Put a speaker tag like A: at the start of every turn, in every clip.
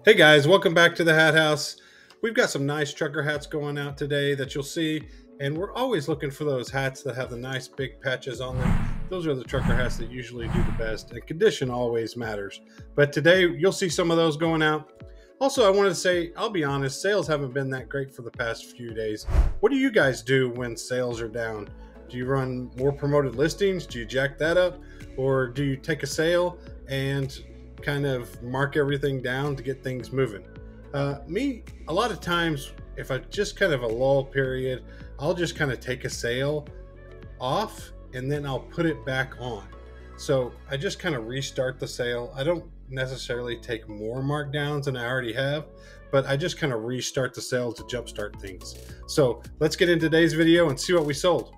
A: Hey guys, welcome back to the Hat House. We've got some nice trucker hats going out today that you'll see, and we're always looking for those hats that have the nice big patches on them. Those are the trucker hats that usually do the best, and condition always matters. But today you'll see some of those going out. Also, I wanted to say, I'll be honest, sales haven't been that great for the past few days. What do you guys do when sales are down? Do you run more promoted listings? Do you jack that up? Or do you take a sale and kind of mark everything down to get things moving? Me, a lot of times, if I just kind of a lull period, I'll just kind of take a sale off and then I'll put it back on. So I just kind of restart the sale. I don't necessarily take more markdowns than I already have, but I just kind of restart the sale to jumpstart things. So let's get into today's video and see what we sold.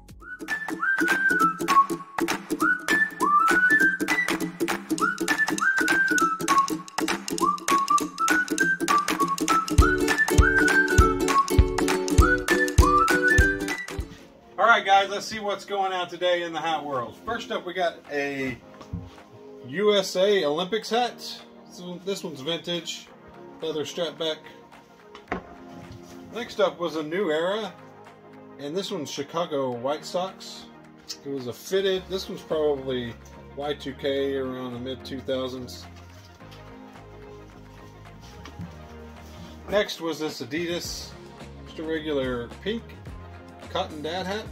A: Alright guys, let's see what's going on today in the hat world. First up, we got a USA Olympics hat. This one's vintage, leather strap back. Next up was a New Era, and this one's Chicago White Sox. It was a fitted, this one's probably Y2K around the mid-2000s. Next was this Adidas, just a regular pink cotton dad hat.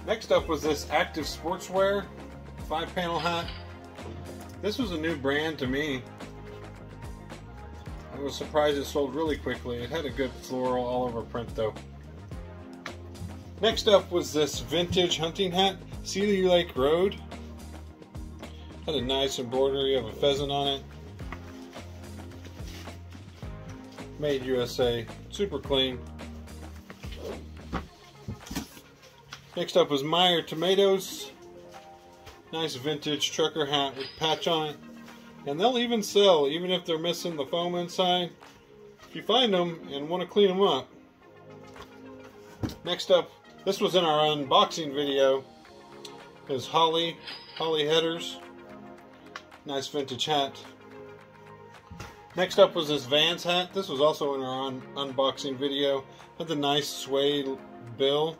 A: Next up was this Active Sportswear 5-panel hat. This was a new brand to me. I was surprised it sold really quickly. It had a good floral all over print though. Next up was this vintage hunting hat, Sealy Lake Road. Had a nice embroidery of a pheasant on it. Made USA, super clean. Next up was Meyer Tomatoes. Nice vintage trucker hat with patch on it. And they'll even sell, even if they're missing the foam inside, if you find them and want to clean them up. Next up, this was in our unboxing video, is Holly headers. Nice vintage hat. Next up was this Vans hat. This was also in our unboxing video. Had the nice suede bill.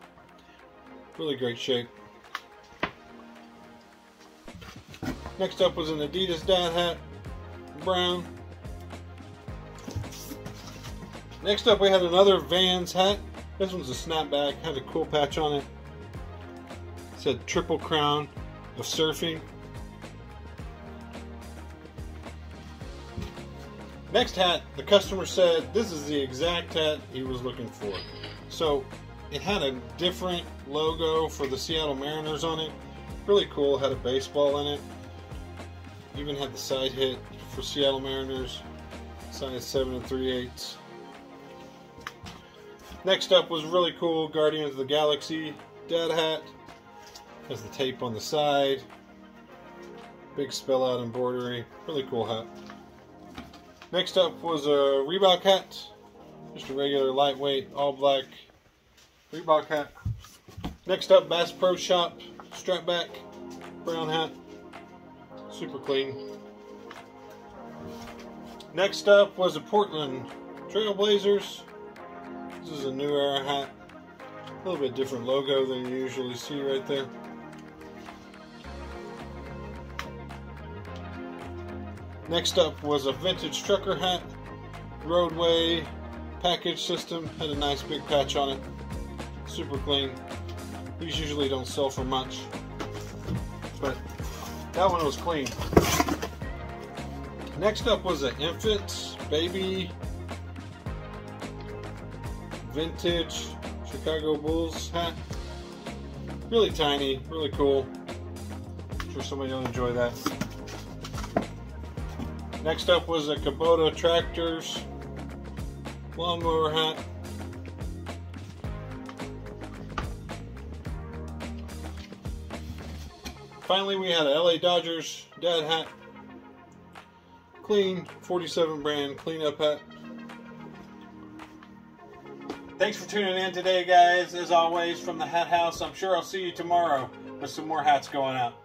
A: Really great shape. Next up was an Adidas dad hat, brown. Next up we had another Vans hat. This one's a snapback, had a cool patch on it. It said Triple Crown of Surfing. Next hat, the customer said this is the exact hat he was looking for. So it had a different logo for the Seattle Mariners on it. Really cool, had a baseball in it. Even had the side hit for Seattle Mariners, size 7 3/8. Next up was really cool Guardians of the Galaxy dad hat. Has the tape on the side. Big spell out embroidery. Really cool hat. Next up was a Reebok hat. Just a regular lightweight all black Reebok hat. Next up, Bass Pro Shop strap back brown hat. Super clean. Next up was a Portland Trailblazers. This is a New Era hat. A little bit different logo than you usually see right there. Next up was a vintage trucker hat. Roadway package system. Had a nice big patch on it. Super clean. These usually don't sell for much, but that one was clean. Next up was an infant baby vintage Chicago Bulls hat. Really tiny, really cool. I'm sure somebody will enjoy that. Next up was a Kubota Tractors lawnmower hat. Finally, we had a LA Dodgers dad hat. Clean 47 brand cleanup hat. Thanks for tuning in today, guys. As always, from the Hat House, I'm sure I'll see you tomorrow with some more hats going out.